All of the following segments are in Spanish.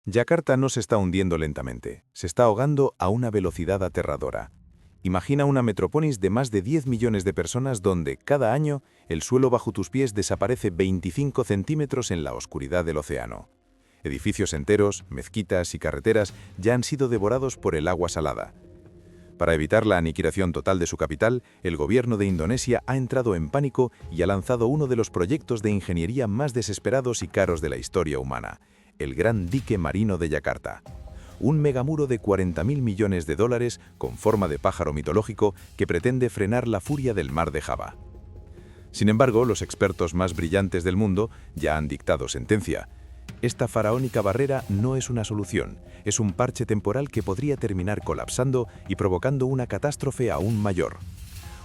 Yakarta no se está hundiendo lentamente, se está ahogando a una velocidad aterradora. Imagina una metrópolis de más de 10 millones de personas donde, cada año, el suelo bajo tus pies desaparece 25 centímetros en la oscuridad del océano. Edificios enteros, mezquitas y carreteras ya han sido devorados por el agua salada. Para evitar la aniquilación total de su capital, el gobierno de Indonesia ha entrado en pánico y ha lanzado uno de los proyectos de ingeniería más desesperados y caros de la historia humana, el Gran Dique Marino de Yakarta. Un megamuro de 40.000 millones de dólares con forma de pájaro mitológico que pretende frenar la furia del mar de Java. Sin embargo, los expertos más brillantes del mundo ya han dictado sentencia. Esta faraónica barrera no es una solución, es un parche temporal que podría terminar colapsando y provocando una catástrofe aún mayor.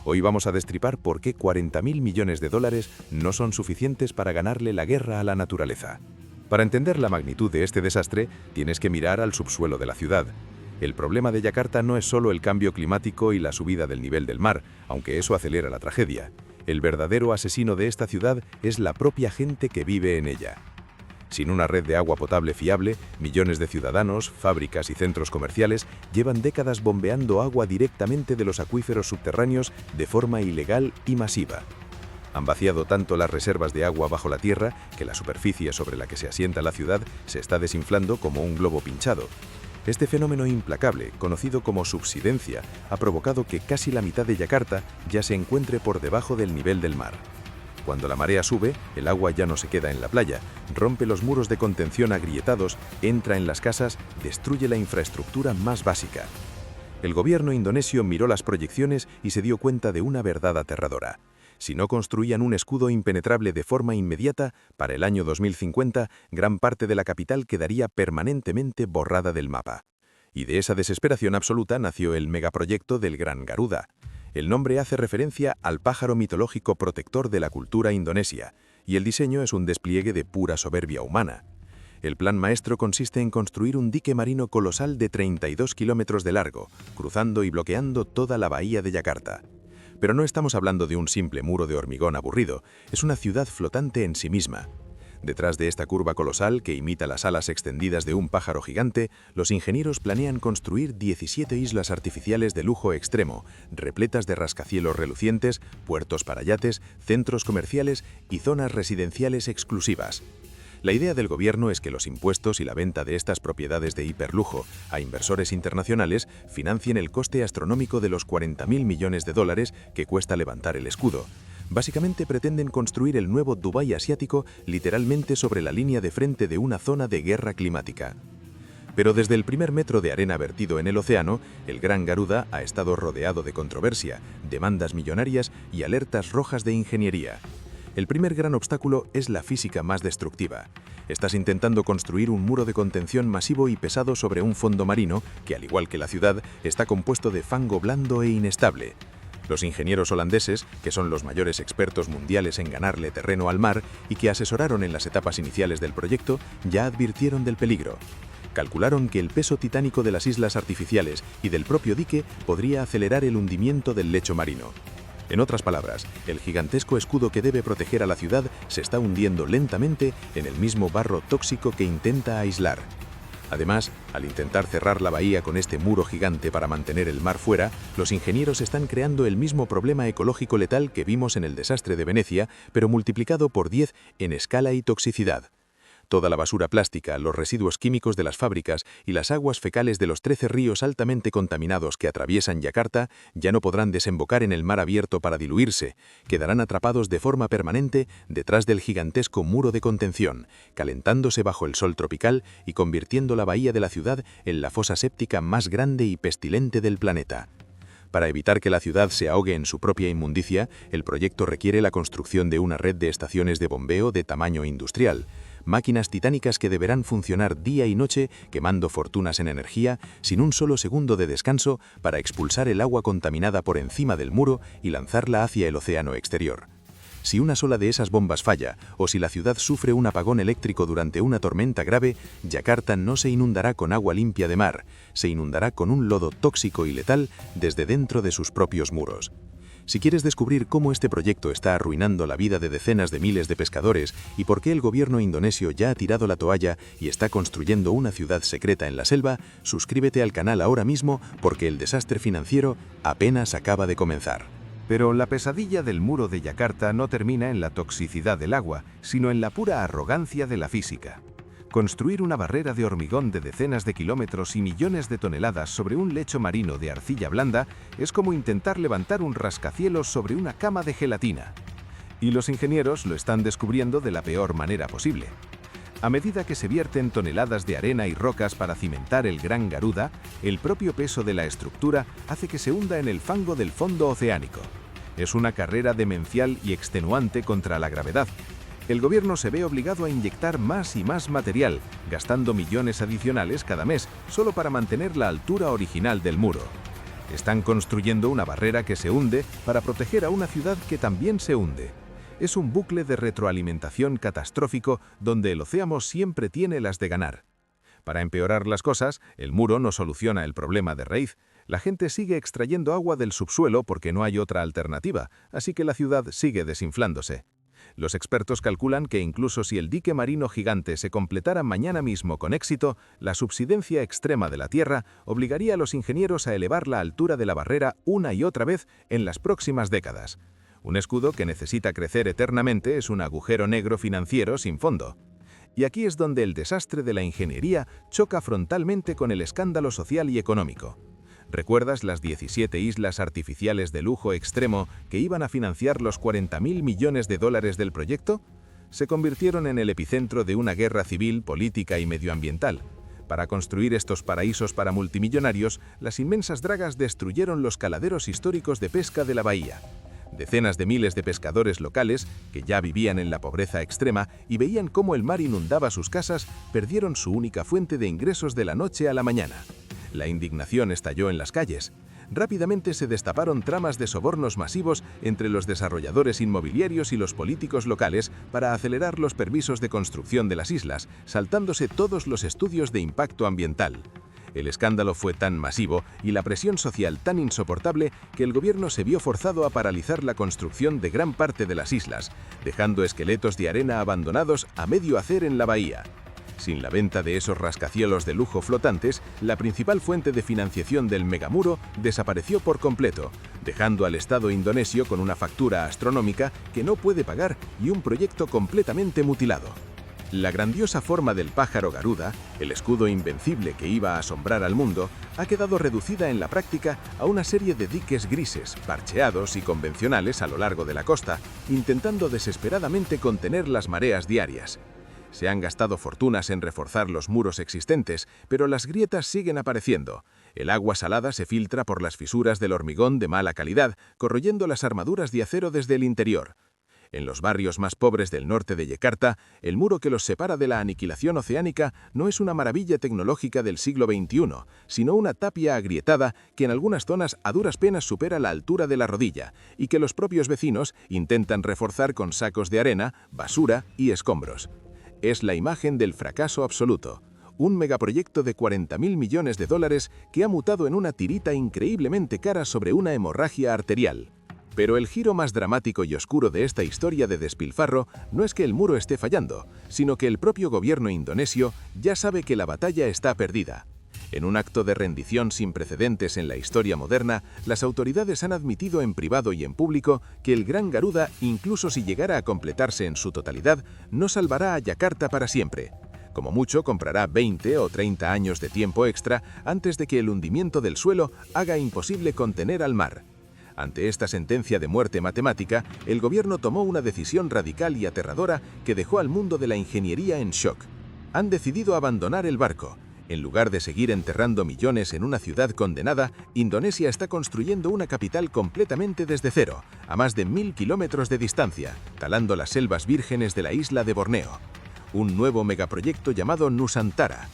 Hoy vamos a destripar por qué 40.000 millones de dólares no son suficientes para ganarle la guerra a la naturaleza. Para entender la magnitud de este desastre, tienes que mirar al subsuelo de la ciudad. El problema de Yakarta no es solo el cambio climático y la subida del nivel del mar, aunque eso acelera la tragedia. El verdadero asesino de esta ciudad es la propia gente que vive en ella. Sin una red de agua potable fiable, millones de ciudadanos, fábricas y centros comerciales llevan décadas bombeando agua directamente de los acuíferos subterráneos de forma ilegal y masiva. Han vaciado tanto las reservas de agua bajo la tierra que la superficie sobre la que se asienta la ciudad se está desinflando como un globo pinchado. Este fenómeno implacable, conocido como subsidencia, ha provocado que casi la mitad de Yakarta ya se encuentre por debajo del nivel del mar. Cuando la marea sube, el agua ya no se queda en la playa, rompe los muros de contención agrietados, entra en las casas, destruye la infraestructura más básica. El gobierno indonesio miró las proyecciones y se dio cuenta de una verdad aterradora. Si no construían un escudo impenetrable de forma inmediata, para el año 2050, gran parte de la capital quedaría permanentemente borrada del mapa. Y de esa desesperación absoluta nació el megaproyecto del Gran Garuda. El nombre hace referencia al pájaro mitológico protector de la cultura indonesia, y el diseño es un despliegue de pura soberbia humana. El plan maestro consiste en construir un dique marino colosal de 32 kilómetros de largo, cruzando y bloqueando toda la bahía de Yakarta. Pero no estamos hablando de un simple muro de hormigón aburrido, es una ciudad flotante en sí misma. Detrás de esta curva colosal, que imita las alas extendidas de un pájaro gigante, los ingenieros planean construir 17 islas artificiales de lujo extremo, repletas de rascacielos relucientes, puertos para yates, centros comerciales y zonas residenciales exclusivas. La idea del gobierno es que los impuestos y la venta de estas propiedades de hiperlujo a inversores internacionales financien el coste astronómico de los 40.000 millones de dólares que cuesta levantar el escudo. Básicamente pretenden construir el nuevo Dubái asiático literalmente sobre la línea de frente de una zona de guerra climática. Pero desde el primer metro de arena vertido en el océano, el Gran Garuda ha estado rodeado de controversia, demandas millonarias y alertas rojas de ingeniería. El primer gran obstáculo es la física más destructiva. Estás intentando construir un muro de contención masivo y pesado sobre un fondo marino que, al igual que la ciudad, está compuesto de fango blando e inestable. Los ingenieros holandeses, que son los mayores expertos mundiales en ganarle terreno al mar y que asesoraron en las etapas iniciales del proyecto, ya advirtieron del peligro. Calcularon que el peso titánico de las islas artificiales y del propio dique podría acelerar el hundimiento del lecho marino. En otras palabras, el gigantesco escudo que debe proteger a la ciudad se está hundiendo lentamente en el mismo barro tóxico que intenta aislar. Además, al intentar cerrar la bahía con este muro gigante para mantener el mar fuera, los ingenieros están creando el mismo problema ecológico letal que vimos en el desastre de Venecia, pero multiplicado por 10 en escala y toxicidad. Toda la basura plástica, los residuos químicos de las fábricas y las aguas fecales de los 13 ríos altamente contaminados que atraviesan Yakarta ya no podrán desembocar en el mar abierto para diluirse, quedarán atrapados de forma permanente detrás del gigantesco muro de contención, calentándose bajo el sol tropical y convirtiendo la bahía de la ciudad en la fosa séptica más grande y pestilente del planeta. Para evitar que la ciudad se ahogue en su propia inmundicia, el proyecto requiere la construcción de una red de estaciones de bombeo de tamaño industrial, máquinas titánicas que deberán funcionar día y noche quemando fortunas en energía sin un solo segundo de descanso para expulsar el agua contaminada por encima del muro y lanzarla hacia el océano exterior. Si una sola de esas bombas falla o si la ciudad sufre un apagón eléctrico durante una tormenta grave, Yakarta no se inundará con agua limpia de mar, se inundará con un lodo tóxico y letal desde dentro de sus propios muros. Si quieres descubrir cómo este proyecto está arruinando la vida de decenas de miles de pescadores y por qué el gobierno indonesio ya ha tirado la toalla y está construyendo una ciudad secreta en la selva, suscríbete al canal ahora mismo porque el desastre financiero apenas acaba de comenzar. Pero la pesadilla del muro de Yakarta no termina en la toxicidad del agua, sino en la pura arrogancia de la física. Construir una barrera de hormigón de decenas de kilómetros y millones de toneladas sobre un lecho marino de arcilla blanda es como intentar levantar un rascacielos sobre una cama de gelatina. Y los ingenieros lo están descubriendo de la peor manera posible. A medida que se vierten toneladas de arena y rocas para cimentar el Gran Garuda, el propio peso de la estructura hace que se hunda en el fango del fondo oceánico. Es una carrera demencial y extenuante contra la gravedad. El gobierno se ve obligado a inyectar más y más material, gastando millones adicionales cada mes, solo para mantener la altura original del muro. Están construyendo una barrera que se hunde para proteger a una ciudad que también se hunde. Es un bucle de retroalimentación catastrófico donde el océano siempre tiene las de ganar. Para empeorar las cosas, el muro no soluciona el problema de raíz. La gente sigue extrayendo agua del subsuelo porque no hay otra alternativa, así que la ciudad sigue desinflándose. Los expertos calculan que incluso si el dique marino gigante se completara mañana mismo con éxito, la subsidencia extrema de la Tierra obligaría a los ingenieros a elevar la altura de la barrera una y otra vez en las próximas décadas. Un escudo que necesita crecer eternamente es un agujero negro financiero sin fondo. Y aquí es donde el desastre de la ingeniería choca frontalmente con el escándalo social y económico. ¿Recuerdas las 17 islas artificiales de lujo extremo que iban a financiar los 40.000 millones de dólares del proyecto? Se convirtieron en el epicentro de una guerra civil, política y medioambiental. Para construir estos paraísos para multimillonarios, las inmensas dragas destruyeron los caladeros históricos de pesca de la bahía. Decenas de miles de pescadores locales, que ya vivían en la pobreza extrema y veían cómo el mar inundaba sus casas, perdieron su única fuente de ingresos de la noche a la mañana. La indignación estalló en las calles. Rápidamente se destaparon tramas de sobornos masivos entre los desarrolladores inmobiliarios y los políticos locales para acelerar los permisos de construcción de las islas, saltándose todos los estudios de impacto ambiental. El escándalo fue tan masivo y la presión social tan insoportable que el gobierno se vio forzado a paralizar la construcción de gran parte de las islas, dejando esqueletos de arena abandonados a medio hacer en la bahía. Sin la venta de esos rascacielos de lujo flotantes, la principal fuente de financiación del megamuro desapareció por completo, dejando al Estado indonesio con una factura astronómica que no puede pagar y un proyecto completamente mutilado. La grandiosa forma del pájaro Garuda, el escudo invencible que iba a asombrar al mundo, ha quedado reducida en la práctica a una serie de diques grises, parcheados y convencionales a lo largo de la costa, intentando desesperadamente contener las mareas diarias. Se han gastado fortunas en reforzar los muros existentes, pero las grietas siguen apareciendo. El agua salada se filtra por las fisuras del hormigón de mala calidad, corroyendo las armaduras de acero desde el interior. En los barrios más pobres del norte de Yakarta, el muro que los separa de la aniquilación oceánica no es una maravilla tecnológica del siglo XXI, sino una tapia agrietada que en algunas zonas a duras penas supera la altura de la rodilla y que los propios vecinos intentan reforzar con sacos de arena, basura y escombros. Es la imagen del fracaso absoluto, un megaproyecto de 40.000 millones de dólares que ha mutado en una tirita increíblemente cara sobre una hemorragia arterial. Pero el giro más dramático y oscuro de esta historia de despilfarro no es que el muro esté fallando, sino que el propio gobierno indonesio ya sabe que la batalla está perdida. En un acto de rendición sin precedentes en la historia moderna, las autoridades han admitido en privado y en público que el Gran Garuda, incluso si llegara a completarse en su totalidad, no salvará a Yakarta para siempre. Como mucho, comprará 20 o 30 años de tiempo extra antes de que el hundimiento del suelo haga imposible contener al mar. Ante esta sentencia de muerte matemática, el gobierno tomó una decisión radical y aterradora que dejó al mundo de la ingeniería en shock. Han decidido abandonar el barco. En lugar de seguir enterrando millones en una ciudad condenada, Indonesia está construyendo una capital completamente desde cero, a más de 1.000 kilómetros de distancia, talando las selvas vírgenes de la isla de Borneo. Un nuevo megaproyecto llamado Nusantara.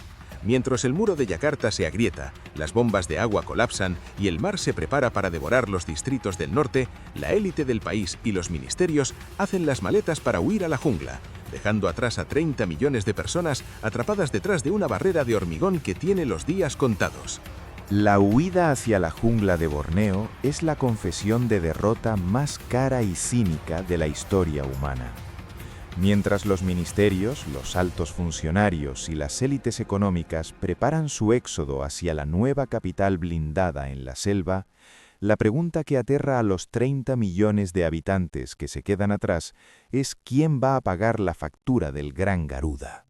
Mientras el muro de Yakarta se agrieta, las bombas de agua colapsan y el mar se prepara para devorar los distritos del norte, la élite del país y los ministerios hacen las maletas para huir a la jungla, dejando atrás a 30 millones de personas atrapadas detrás de una barrera de hormigón que tiene los días contados. La huida hacia la jungla de Borneo es la confesión de derrota más cara y cínica de la historia humana. Mientras los ministerios, los altos funcionarios y las élites económicas preparan su éxodo hacia la nueva capital blindada en la selva, la pregunta que aterra a los 30 millones de habitantes que se quedan atrás es ¿quién va a pagar la factura del Gran Garuda?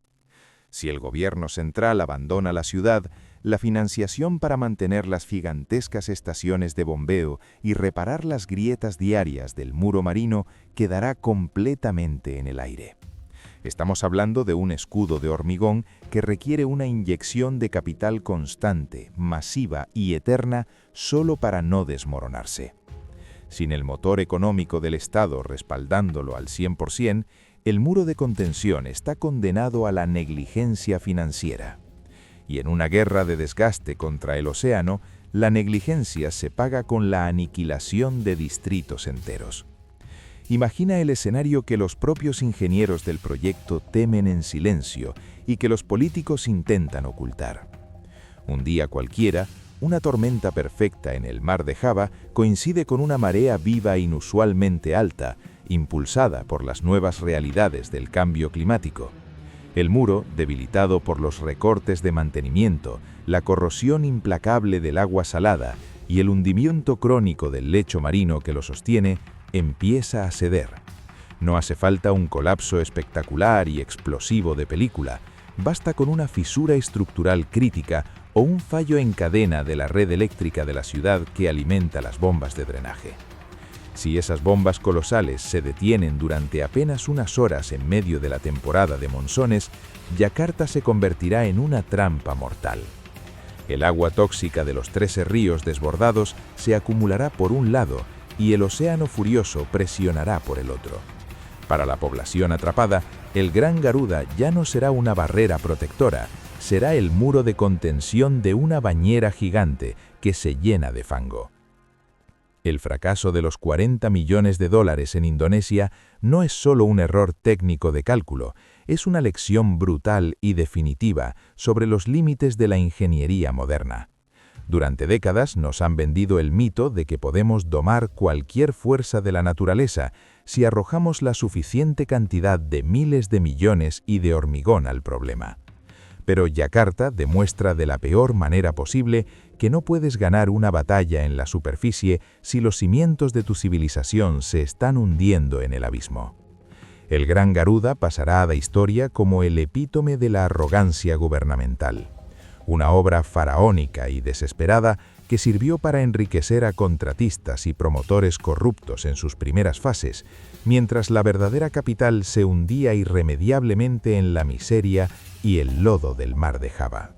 Si el gobierno central abandona la ciudad, la financiación para mantener las gigantescas estaciones de bombeo y reparar las grietas diarias del muro marino quedará completamente en el aire. Estamos hablando de un escudo de hormigón que requiere una inyección de capital constante, masiva y eterna solo para no desmoronarse. Sin el motor económico del Estado respaldándolo al 100%, el muro de contención está condenado a la negligencia financiera. Y en una guerra de desgaste contra el océano, la negligencia se paga con la aniquilación de distritos enteros. Imagina el escenario que los propios ingenieros del proyecto temen en silencio y que los políticos intentan ocultar. Un día cualquiera, una tormenta perfecta en el mar de Java coincide con una marea viva inusualmente alta, impulsada por las nuevas realidades del cambio climático. El muro, debilitado por los recortes de mantenimiento, la corrosión implacable del agua salada y el hundimiento crónico del lecho marino que lo sostiene, empieza a ceder. No hace falta un colapso espectacular y explosivo de película, basta con una fisura estructural crítica o un fallo en cadena de la red eléctrica de la ciudad que alimenta las bombas de drenaje. Si esas bombas colosales se detienen durante apenas unas horas en medio de la temporada de monzones, Yakarta se convertirá en una trampa mortal. El agua tóxica de los 13 ríos desbordados se acumulará por un lado y el océano furioso presionará por el otro. Para la población atrapada, el Gran Garuda ya no será una barrera protectora, será el muro de contención de una bañera gigante que se llena de fango. El fracaso de los 40 millones de dólares en Indonesia no es solo un error técnico de cálculo, es una lección brutal y definitiva sobre los límites de la ingeniería moderna. Durante décadas nos han vendido el mito de que podemos domar cualquier fuerza de la naturaleza si arrojamos la suficiente cantidad de miles de millones y de hormigón al problema. Pero Yakarta demuestra de la peor manera posible que no puedes ganar una batalla en la superficie si los cimientos de tu civilización se están hundiendo en el abismo. El Gran Garuda pasará a la historia como el epítome de la arrogancia gubernamental. Una obra faraónica y desesperada que sirvió para enriquecer a contratistas y promotores corruptos en sus primeras fases, mientras la verdadera capital se hundía irremediablemente en la miseria y el lodo del mar de Java.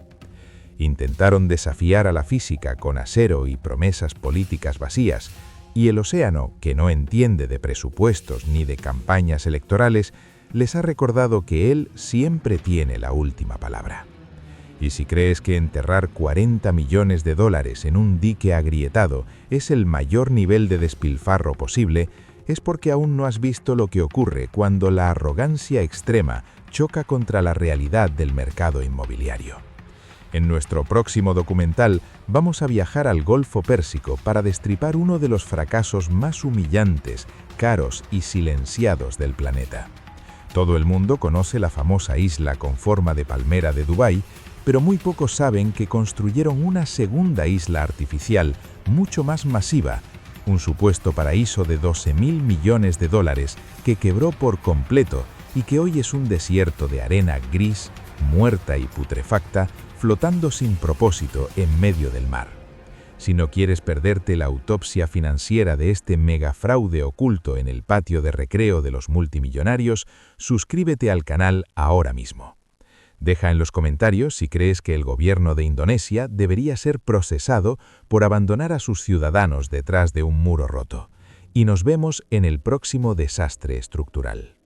Intentaron desafiar a la física con acero y promesas políticas vacías, y el océano, que no entiende de presupuestos ni de campañas electorales, les ha recordado que él siempre tiene la última palabra. Y si crees que enterrar 40 millones de dólares en un dique agrietado es el mayor nivel de despilfarro posible, es porque aún no has visto lo que ocurre cuando la arrogancia extrema choca contra la realidad del mercado inmobiliario. En nuestro próximo documental vamos a viajar al Golfo Pérsico para destripar uno de los fracasos más humillantes, caros y silenciados del planeta. Todo el mundo conoce la famosa isla con forma de palmera de Dubái, pero muy pocos saben que construyeron una segunda isla artificial, mucho más masiva, un supuesto paraíso de 12.000 millones de dólares que quebró por completo y que hoy es un desierto de arena gris, muerta y putrefacta, flotando sin propósito en medio del mar. Si no quieres perderte la autopsia financiera de este megafraude oculto en el patio de recreo de los multimillonarios, suscríbete al canal ahora mismo. Deja en los comentarios si crees que el gobierno de Indonesia debería ser procesado por abandonar a sus ciudadanos detrás de un muro roto. Y nos vemos en el próximo desastre estructural.